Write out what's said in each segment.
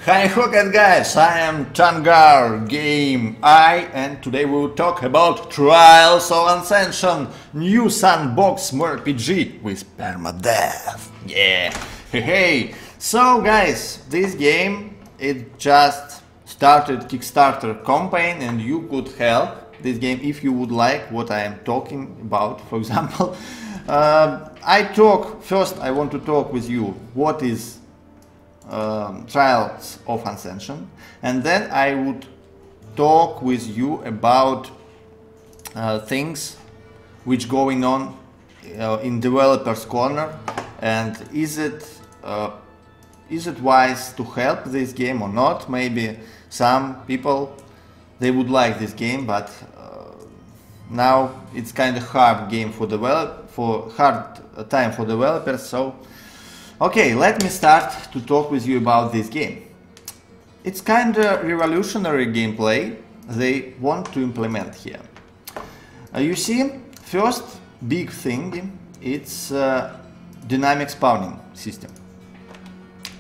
Hi Rocket guys, I am Tangar Game I and today we will talk about Trials of Ascension, new sandbox RPG with permadeath. Yeah, hey. So guys, this game it just started Kickstarter campaign and you could help this game if you would like what I am talking about. For example, I want to talk with you what is Trials of Ascension, and then I would talk with you about things which going on in developers corner, and is it wise to help this game or not. Maybe some people they would like this game, but now it's kind of hard game for hard time for developers. So okay, let me start to talk with you about this game. It's kind of revolutionary gameplay they want to implement here. You see, first big thing, it's dynamic spawning system.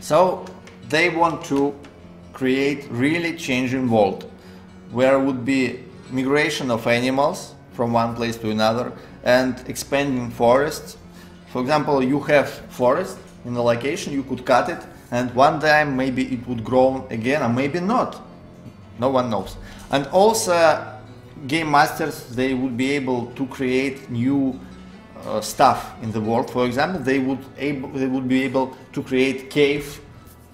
So they want to create really changing world where would be migration of animals from one place to another and expanding forests. For example, you have forest in a location, you could cut it, and one time maybe it would grow again, or maybe not. No one knows. And also, game masters they would be able to create new stuff in the world. For example, they would be able to create cave,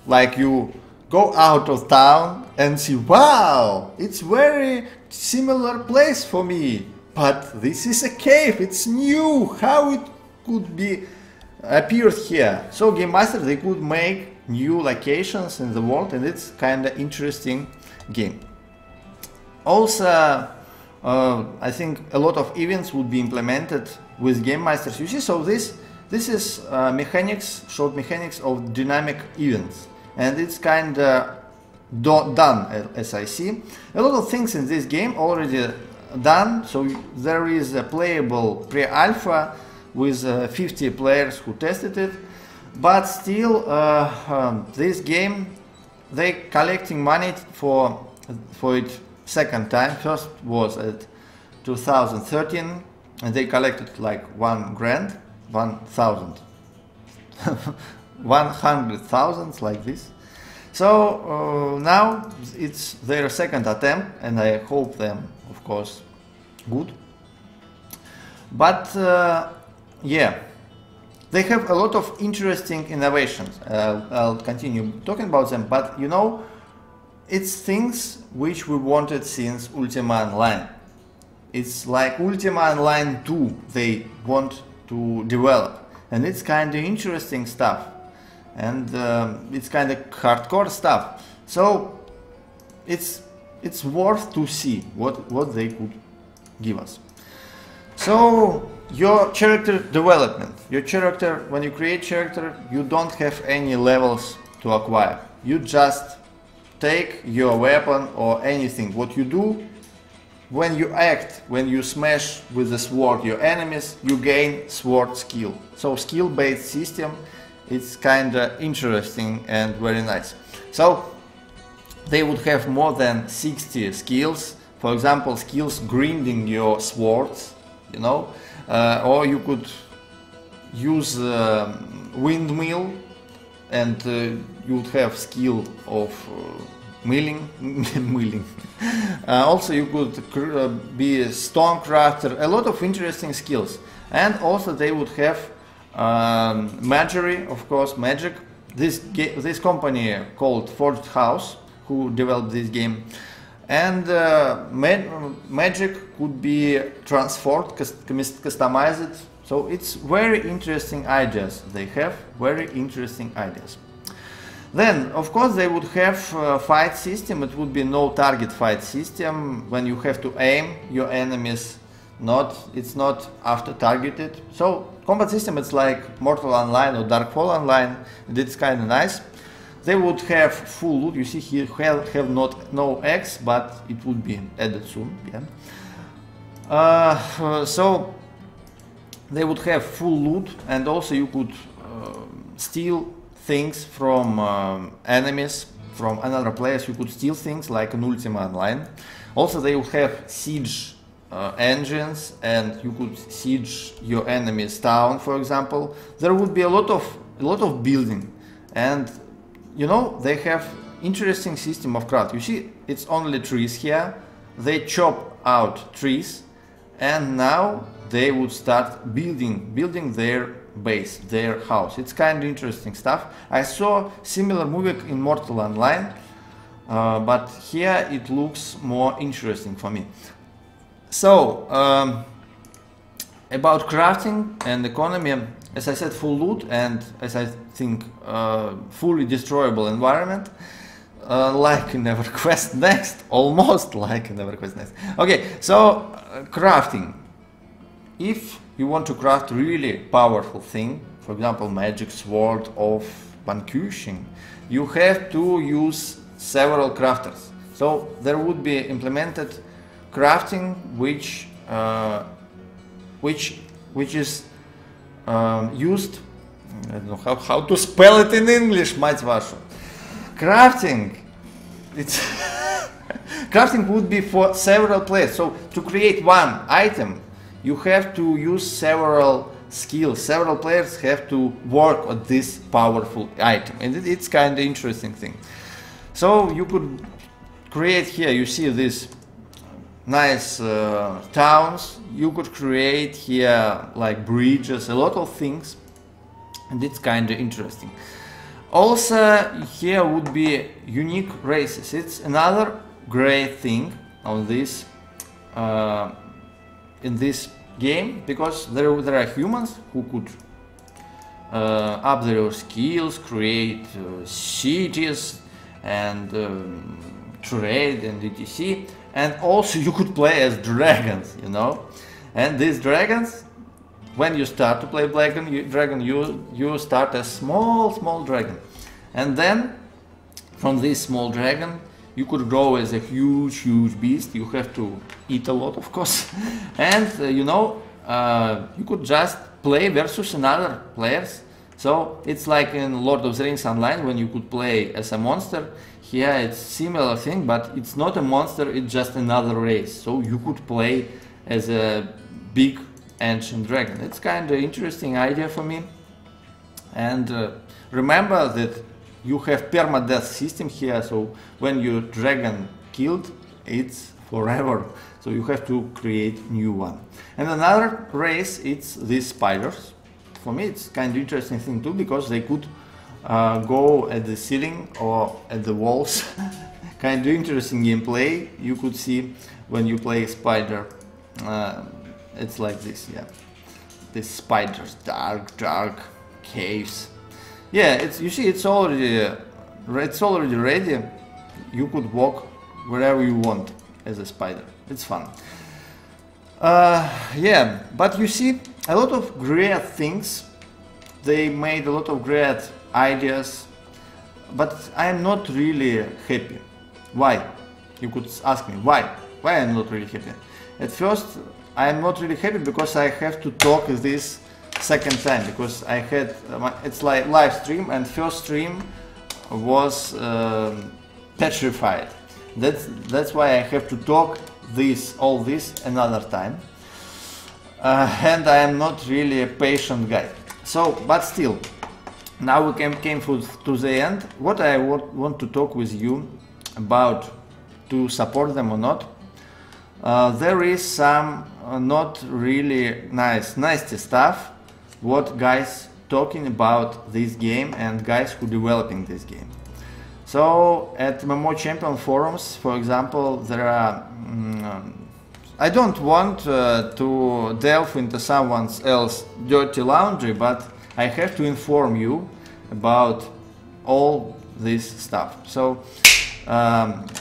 like you go out of town and see, wow, it's very similar place for me, but this is a cave, it's new. How it could be appeared here. So game masters they could make new locations in the world, and it's kind of interesting game. Also, I think a lot of events would be implemented with game masters. You see, so this is short mechanics of dynamic events, and it's kind of done as I see. A lot of things in this game already done. So there is a playable pre-alpha with 50 players who tested it, but still this game they collecting money for it second time. First was at 2013 and they collected like 1 grand, 1,000 100,000 like this. So now it's their second attempt, and I hope them of course good, but yeah, they have a lot of interesting innovations. I'll continue talking about them, but you know, it's things which we wanted since Ultima Online. It's like Ultima Online 2 they want to develop, and it's kind of interesting stuff, and it's kind of hardcore stuff. So it's worth to see what they could give us. So your character development, when you create character, you don't have any levels to acquire. You just take your weapon or anything. What you do when you act, when you smash with the sword your enemies, you gain sword skill. So skill-based system, it's kind of interesting and very nice. So they would have more than 60 skills. For example, skills grinding your swords, you know, or you could use windmill, and you would have skill of milling. Also you could be a stone crafter, a lot of interesting skills. And also they would have magery, of course, magic. This company called Forged House who developed this game. And magic could be transformed, customized. So it's very interesting ideas. They have very interesting ideas. Then, of course, they would have fight system. It would be no target fight system when you have to aim your enemies. It's not after targeted. So combat system, it's like Mortal Online or Darkfall Online. It's kind of nice. They would have full loot. You see here have no X, but it would be added soon. Yeah. So they would have full loot, and also you could steal things from enemies. from another players, you could steal things like in Ultima Online. Also, they will have siege engines, and you could siege your enemy's town, for example. There would be a lot of building, and you know, they have interesting system of craft. You see, it's only trees here. They chop out trees, and now they would start building their base, their house. It's kind of interesting stuff. I saw similar movie in Mortal Online, but here it looks more interesting for me. So, about crafting and economy, as I said, full loot, and as I think fully destroyable environment, like in EverQuest Next, almost like in EverQuest Next. Okay, so crafting. If you want to craft really powerful thing, for example, magic sword of vanquishing, you have to use several crafters. So there would be implemented crafting which is used. I don't know how to spell it in English, mать вашу. Crafting, it's crafting would be for several players. So to create one item, you have to use several skills. Several players have to work on this powerful item, and it's kind of interesting thing. So you could create here. You see these nice towns. You could create here like bridges, a lot of things, and it's kind of interesting. Also, here would be unique races. It's another great thing on this in this game, because there are humans who could up their skills, create cities, and trade and etc. And also you could play as dragons, you know. And these dragons, when you start to play dragon, you start as small dragon, and then from this small dragon you could grow as a huge beast. You have to eat a lot, of course, and you know, you could just play versus another players. So it's like in Lord of the Rings Online, when you could play as a monster. Here it's similar thing, but it's not a monster, it's just another race. So you could play as a big ancient dragon. It's kind of interesting idea for me. And remember that you have permadeath system here, so when your dragon killed, it's forever. So you have to create new one. And another race, it's these spiders. For me it's kind of interesting thing too, because they could go at the ceiling or at the walls. Kind of interesting gameplay you could see when you play spider. It's like this, yeah. These spiders, dark caves. Yeah, it's, you see, it's already ready. You could walk wherever you want as a spider. It's fun. Yeah, but you see, a lot of great things. They made a lot of great ideas, but I'm not really happy. Why? You could ask me why. Why I'm not really happy? At first, I'm not really happy because I have to talk this second time, because I had it's like live stream, and first stream was petrified. That's why I have to talk all this another time, and I am not really a patient guy. So, but still, now we came to the end. What I want to talk with you about, to support them or not. There is some not really nasty stuff what guys talking about this game and guys who developing this game. So at MMO Champion forums, for example, there are I don't want to delve into someone else's dirty laundry, but I have to inform you about all this stuff. So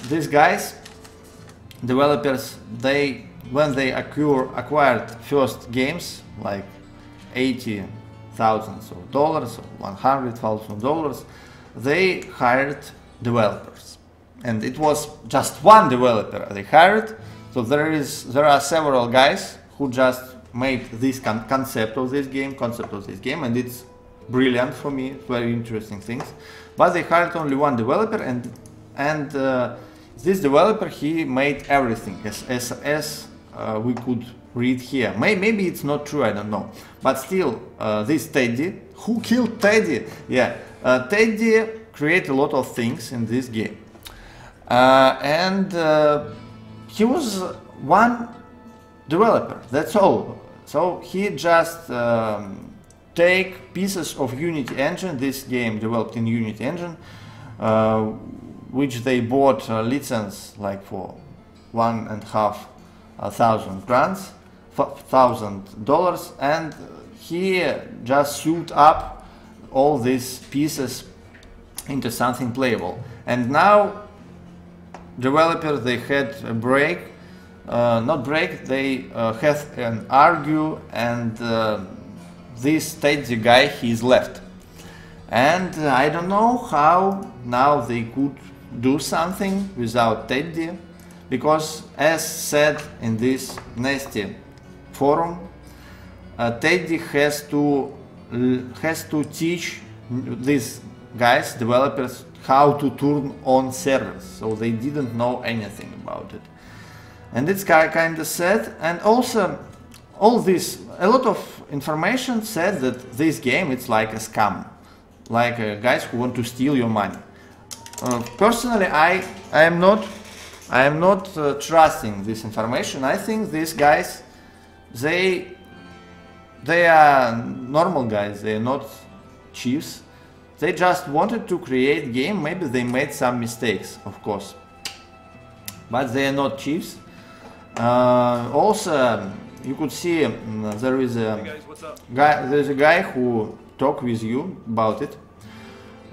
these guys, developers, when they acquired first games like $80,000 or $100,000, they hired developers, and it was just one developer they hired. So there are several guys who just made this concept of this game, and it's brilliant for me. Very interesting things. but they hired only one developer, and this developer, he made everything as we could read here. Maybe it's not true, I don't know, but still, this Teddy, who killed Teddy? Yeah, Teddy created a lot of things in this game, and he was one developer, that's all. So he just take pieces of Unity Engine, this game developed in Unity Engine, which they bought license like for $1,500, and he just sewed up all these pieces into something playable. And now developers, they had a break, not break, they had an argue, and this Teddy guy, he's left. And I don't know how now they could do something without Teddy, because as said in this nasty forum, Teddy has to teach these guys, developers, how to turn on servers, so they didn't know anything about it. And it's kind of sad. And also all this, a lot of information said that this game, it's like a scam, like guys who want to steal your money. Personally, I am not trusting this information. I think these guys, they are normal guys, they are not chiefs. They just wanted to create game. Maybe they made some mistakes, of course, but they are not chiefs. Also, you could see there is a guy. There's a guy who talked with you about it,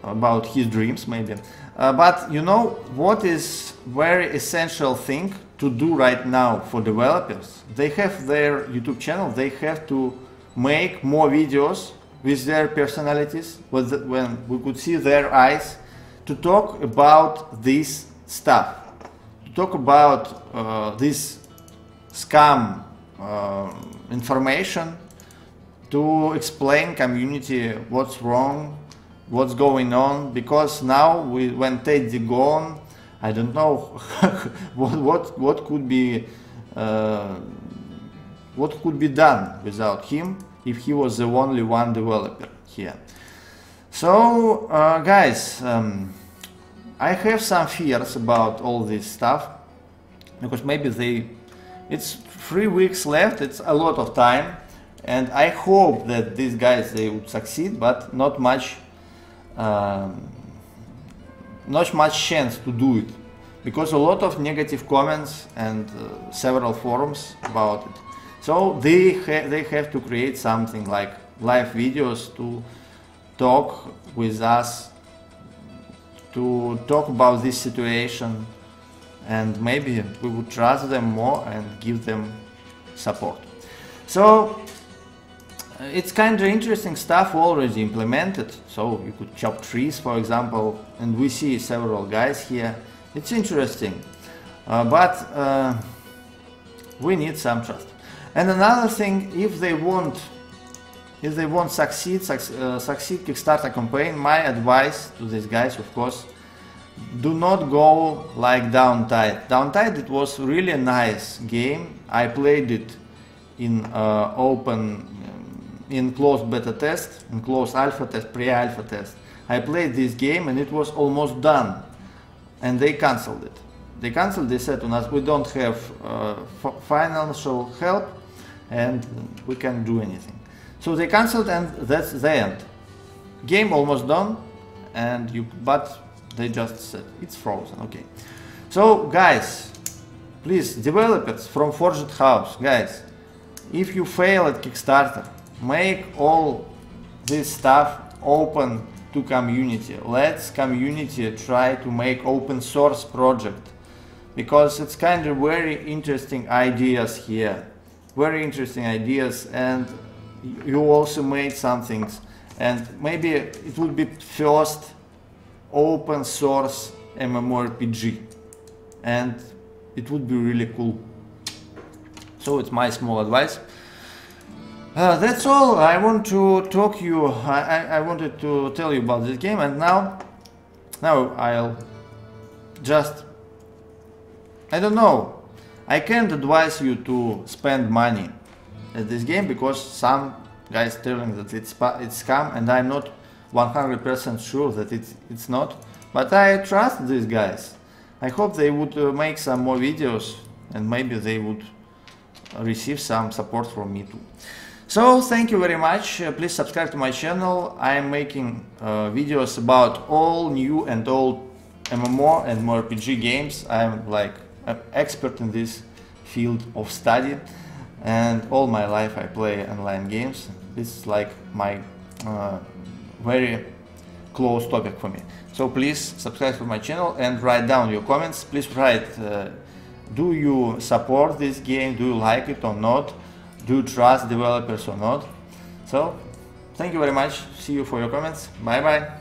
about his dreams, maybe. But you know what is very essential thing to do right now for developers? They have their YouTube channel. They have to make more videos with their personalities, when we could see their eyes, to talk about this stuff, to talk about this scam information, to explain community what's wrong, what's going on, because now when Teddy gone, I don't know what could be done without him, if he was the only one developer here. So guys, I have some fears about all this stuff, because maybe it's 3 weeks left, it's a lot of time, and I hope that these guys, they would succeed, but not much chance to do it, because a lot of negative comments and several forums about it. So they have to create something like live videos to talk with us, to talk about this situation, and maybe we would trust them more and give them support. So it's kind of interesting stuff already implemented. So you could chop trees, for example, and we see several guys here. It's interesting, but we need some trust. And another thing, if they want succeed Kickstarter campaign, my advice to these guys, of course, do not go like Downtide. Downtide, it was really a nice game. I played it in in closed beta test, in closed alpha test, pre-alpha test. I played this game and it was almost done, and they cancelled it. They cancelled. They said to us, we don't have financial help and we can't do anything. So they cancelled, and that's the end. Game almost done, and but they just said it's frozen. Okay. So guys, please, developers from Forged House, guys, if you fail at Kickstarter, make all this stuff open to community. Let's community try to make open source project, because it's kind of very interesting ideas here. Very interesting ideas, and you also made some things, and maybe it would be first open source MMORPG, and it would be really cool. So it's my small advice. That's all I want to talk you. I wanted to tell you about this game, and now Now I'll just, I don't know, I can't advise you to spend money at this game because some guys telling that it's scam, and I'm not 100% sure that it's not, but I trust these guys. I hope they would make some more videos, and maybe they would receive some support from me too. So thank you very much. Please subscribe to my channel. I am making videos about all new and old MMO and MMORPG games. I am like an expert in this field of study, and all my life I play online games. This is like my very close topic for me. So please subscribe to my channel and write down your comments. Please write, do you support this game? Do you like it or not? Do you trust developers or not? So thank you very much. See you for your comments. Bye bye.